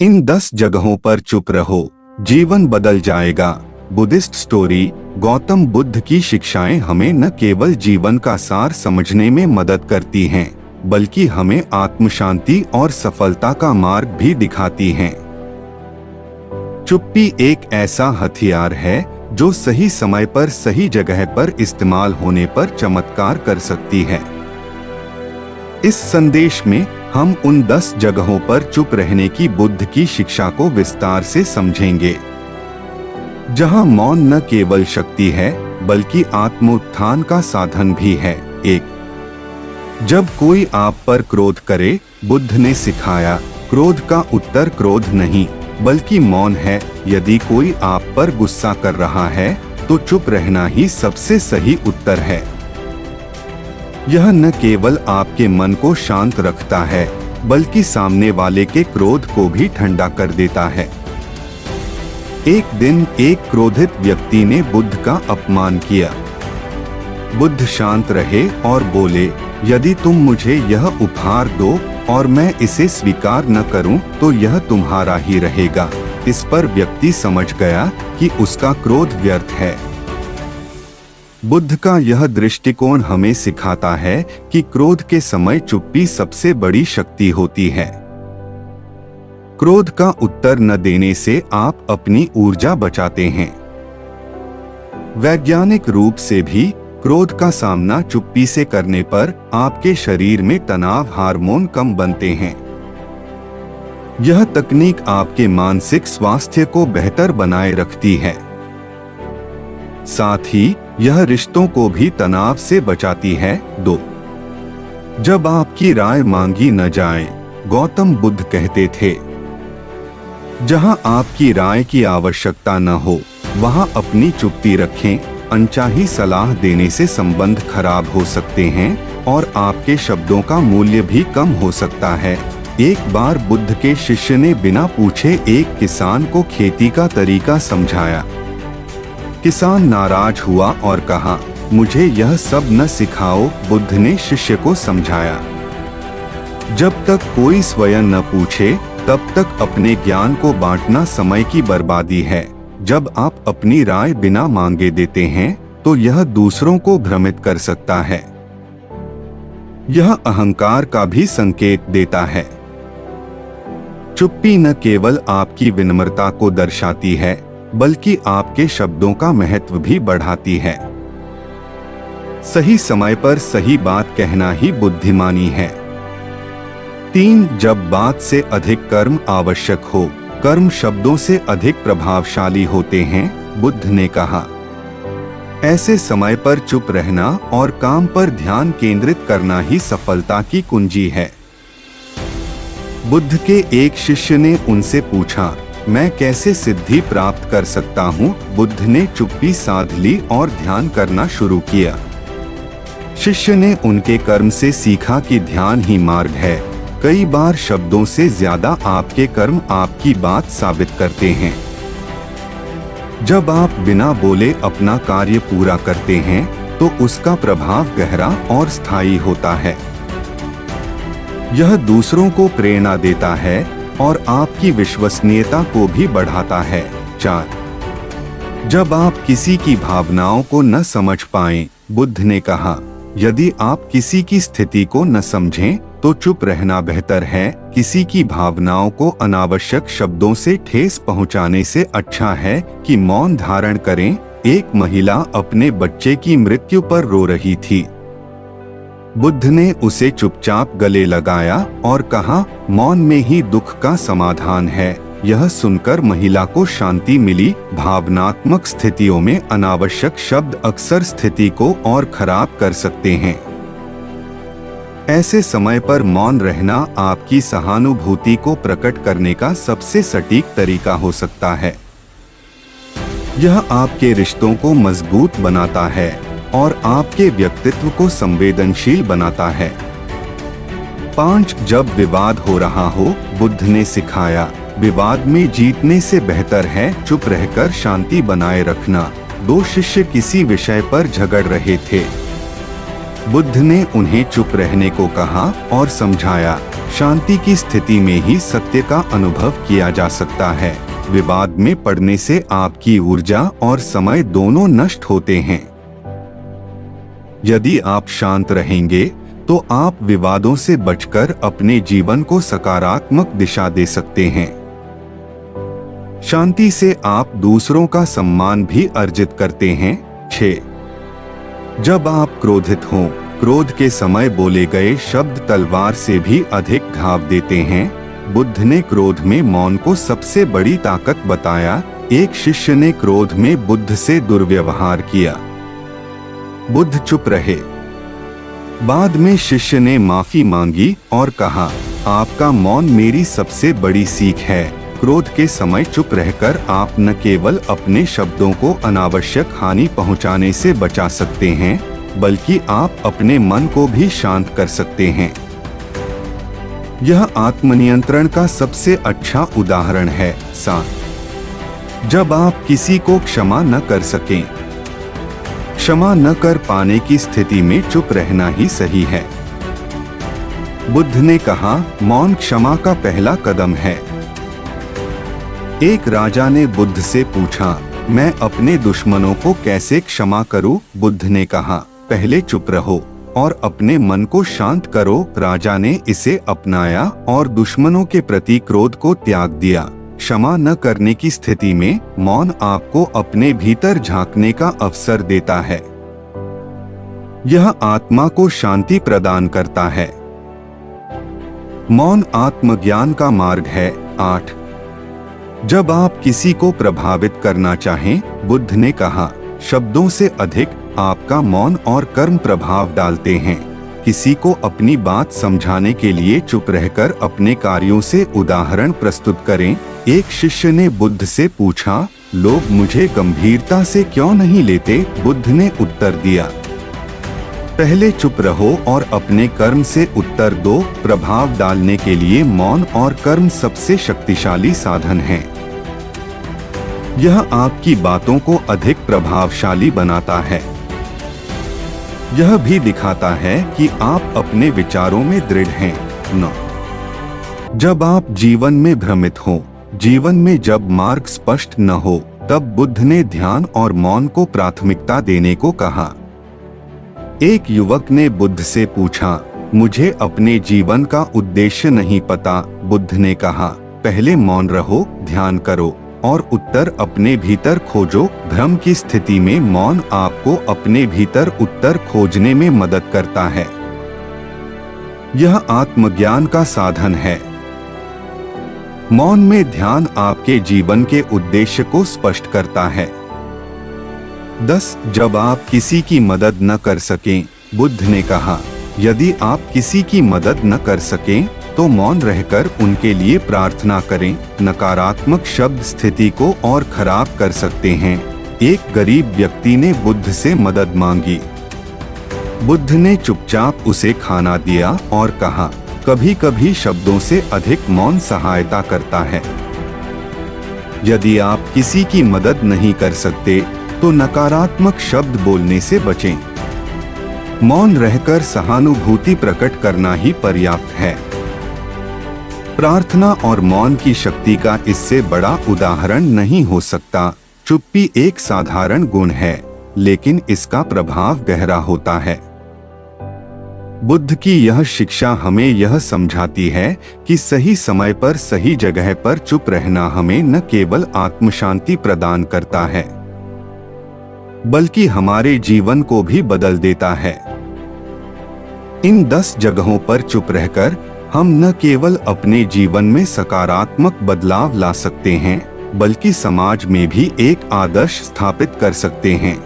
इन 10 जगहों पर चुप रहो, जीवन बदल जाएगा। Buddhist story. गौतम बुद्ध की शिक्षाएं हमें न केवल जीवन का सार समझने में मदद करती हैं, बल्कि हमें आत्म शांति और सफलता का मार्ग भी दिखाती हैं। चुप्पी एक ऐसा हथियार है जो सही समय पर सही जगह पर इस्तेमाल होने पर चमत्कार कर सकती है। इस संदेश में हम उन 10 जगहों पर चुप रहने की बुद्ध की शिक्षा को विस्तार से समझेंगे, जहां मौन न केवल शक्ति है बल्कि आत्मोत्थान का साधन भी है। 1। जब कोई आप पर क्रोध करे, बुद्ध ने सिखाया, क्रोध का उत्तर क्रोध नहीं बल्कि मौन है। यदि कोई आप पर गुस्सा कर रहा है तो चुप रहना ही सबसे सही उत्तर है। यह न केवल आपके मन को शांत रखता है बल्कि सामने वाले के क्रोध को भी ठंडा कर देता है। एक दिन एक क्रोधित व्यक्ति ने बुद्ध का अपमान किया। बुद्ध शांत रहे और बोले, यदि तुम मुझे यह उपहार दो और मैं इसे स्वीकार न करूं तो यह तुम्हारा ही रहेगा। इस पर व्यक्ति समझ गया कि उसका क्रोध व्यर्थ है। बुद्ध का यह दृष्टिकोण हमें सिखाता है कि क्रोध के समय चुप्पी सबसे बड़ी शक्ति होती है। क्रोध का उत्तर न देने से आप अपनी ऊर्जा बचाते हैं। वैज्ञानिक रूप से भी क्रोध का सामना चुप्पी से करने पर आपके शरीर में तनाव हार्मोन कम बनते हैं। यह तकनीक आपके मानसिक स्वास्थ्य को बेहतर बनाए रखती है। साथ ही यह रिश्तों को भी तनाव से बचाती है। 2। जब आपकी राय मांगी न जाए, गौतम बुद्ध कहते थे, जहां आपकी राय की आवश्यकता न हो वहां अपनी चुप्पी रखें। अनचाही सलाह देने से संबंध खराब हो सकते हैं और आपके शब्दों का मूल्य भी कम हो सकता है। एक बार बुद्ध के शिष्य ने बिना पूछे एक किसान को खेती का तरीका समझाया। किसान नाराज हुआ और कहा, मुझे यह सब न सिखाओ। बुद्ध ने शिष्य को समझाया, जब तक कोई स्वयं न पूछे तब तक अपने ज्ञान को बांटना समय की बर्बादी है। जब आप अपनी राय बिना मांगे देते हैं तो यह दूसरों को भ्रमित कर सकता है। यह अहंकार का भी संकेत देता है। चुप्पी न केवल आपकी विनम्रता को दर्शाती है बल्कि आपके शब्दों का महत्व भी बढ़ाती है। सही समय पर सही बात कहना ही बुद्धिमानी है। 3। जब बात से अधिक कर्म आवश्यक हो, कर्म शब्दों से अधिक प्रभावशाली होते हैं। बुद्ध ने कहा, ऐसे समय पर चुप रहना और काम पर ध्यान केंद्रित करना ही सफलता की कुंजी है। बुद्ध के एक शिष्य ने उनसे पूछा, मैं कैसे सिद्धि प्राप्त कर सकता हूँ? बुद्ध ने चुप्पी साध ली और ध्यान करना शुरू किया। शिष्य ने उनके कर्म से सीखा कि ध्यान ही मार्ग है। कई बार शब्दों से ज्यादा आपके कर्म आपकी बात साबित करते हैं। जब आप बिना बोले अपना कार्य पूरा करते हैं तो उसका प्रभाव गहरा और स्थायी होता है। यह दूसरों को प्रेरणा देता है और आपकी विश्वसनीयता को भी बढ़ाता है। 4। जब आप किसी की भावनाओं को न समझ पाएं, बुद्ध ने कहा, यदि आप किसी की स्थिति को न समझें तो चुप रहना बेहतर है। किसी की भावनाओं को अनावश्यक शब्दों से ठेस पहुंचाने से अच्छा है कि मौन धारण करें। एक महिला अपने बच्चे की मृत्यु पर रो रही थी। बुद्ध ने उसे चुपचाप गले लगाया और कहा, मौन में ही दुख का समाधान है। यह सुनकर महिला को शांति मिली। भावनात्मक स्थितियों में अनावश्यक शब्द अक्सर स्थिति को और खराब कर सकते हैं। ऐसे समय पर मौन रहना आपकी सहानुभूति को प्रकट करने का सबसे सटीक तरीका हो सकता है। यह आपके रिश्तों को मजबूत बनाता है और आपके व्यक्तित्व को संवेदनशील बनाता है। 5। जब विवाद हो रहा हो, बुद्ध ने सिखाया, विवाद में जीतने से बेहतर है चुप रहकर शांति बनाए रखना। 2 शिष्य किसी विषय पर झगड़ रहे थे। बुद्ध ने उन्हें चुप रहने को कहा और समझाया, शांति की स्थिति में ही सत्य का अनुभव किया जा सकता है। विवाद में पड़ने से आपकी ऊर्जा और समय दोनों नष्ट होते हैं। यदि आप शांत रहेंगे तो आप विवादों से बचकर अपने जीवन को सकारात्मक दिशा दे सकते हैं। शांति से आप दूसरों का सम्मान भी अर्जित करते हैं। 6. जब आप क्रोधित हों, क्रोध के समय बोले गए शब्द तलवार से भी अधिक घाव देते हैं। बुद्ध ने क्रोध में मौन को सबसे बड़ी ताकत बताया। एक शिष्य ने क्रोध में बुद्ध से दुर्व्यवहार किया। बुद्ध चुप रहे। बाद में शिष्य ने माफी मांगी और कहा, आपका मौन मेरी सबसे बड़ी सीख है। क्रोध के समय चुप रहकर आप न केवल अपने शब्दों को अनावश्यक हानि पहुंचाने से बचा सकते हैं, बल्कि आप अपने मन को भी शांत कर सकते हैं। यह आत्मनियंत्रण का सबसे अच्छा उदाहरण है। 7. जब आप किसी को क्षमा न कर सकें, क्षमा न कर पाने की स्थिति में चुप रहना ही सही है। बुद्ध ने कहा, मौन क्षमा का पहला कदम है। एक राजा ने बुद्ध से पूछा, मैं अपने दुश्मनों को कैसे क्षमा करूं? बुद्ध ने कहा, पहले चुप रहो और अपने मन को शांत करो। राजा ने इसे अपनाया और दुश्मनों के प्रति क्रोध को त्याग दिया। क्षमा न करने की स्थिति में मौन आपको अपने भीतर झांकने का अवसर देता है। यह आत्मा को शांति प्रदान करता है। मौन आत्मज्ञान का मार्ग है। 8. जब आप किसी को प्रभावित करना चाहें, बुद्ध ने कहा, शब्दों से अधिक आपका मौन और कर्म प्रभाव डालते हैं। किसी को अपनी बात समझाने के लिए चुप रहकर अपने कार्यों से उदाहरण प्रस्तुत करें। एक शिष्य ने बुद्ध से पूछा, लोग मुझे गंभीरता से क्यों नहीं लेते? बुद्ध ने उत्तर दिया, पहले चुप रहो और अपने कर्म से उत्तर दो। प्रभाव डालने के लिए मौन और कर्म सबसे शक्तिशाली साधन हैं। यह आपकी बातों को अधिक प्रभावशाली बनाता है। यह भी दिखाता है कि आप अपने विचारों में दृढ़ हैं। 9. जब आप जीवन में भ्रमित हो, जीवन में जब मार्ग स्पष्ट न हो, तब बुद्ध ने ध्यान और मौन को प्राथमिकता देने को कहा। एक युवक ने बुद्ध से पूछा, मुझे अपने जीवन का उद्देश्य नहीं पता। बुद्ध ने कहा, पहले मौन रहो, ध्यान करो और उत्तर अपने भीतर खोजो। भ्रम की स्थिति में मौन आपको अपने भीतर उत्तर खोजने में मदद करता है। यह आत्मज्ञान का साधन है। मौन में ध्यान आपके जीवन के उद्देश्य को स्पष्ट करता है। 10. जब आप किसी की मदद न कर सकें, बुद्ध ने कहा, यदि आप किसी की मदद न कर सकें तो मौन रहकर उनके लिए प्रार्थना करें। नकारात्मक शब्द स्थिति को और खराब कर सकते हैं। एक गरीब व्यक्ति ने बुद्ध से मदद मांगी। बुद्ध ने चुपचाप उसे खाना दिया और कहा, कभी कभी शब्दों से अधिक मौन सहायता करता है। यदि आप किसी की मदद नहीं कर सकते तो नकारात्मक शब्द बोलने से बचें। मौन रहकर सहानुभूति प्रकट करना ही पर्याप्त है। प्रार्थना और मौन की शक्ति का इससे बड़ा उदाहरण नहीं हो सकता। चुप्पी एक साधारण गुण है, लेकिन इसका प्रभाव गहरा होता है। बुद्ध की यह शिक्षा हमें यह समझाती है कि सही समय पर सही जगह पर चुप रहना हमें न केवल आत्मशांति प्रदान करता है, बल्कि हमारे जीवन को भी बदल देता है। इन 10 जगहों पर चुप रहकर हम न केवल अपने जीवन में सकारात्मक बदलाव ला सकते हैं, बल्कि समाज में भी एक आदर्श स्थापित कर सकते हैं।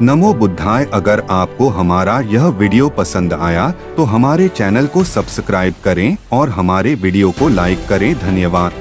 नमो बुद्धाय। अगर आपको हमारा यह वीडियो पसंद आया तो हमारे चैनल को सब्सक्राइब करें और हमारे वीडियो को लाइक करें। धन्यवाद।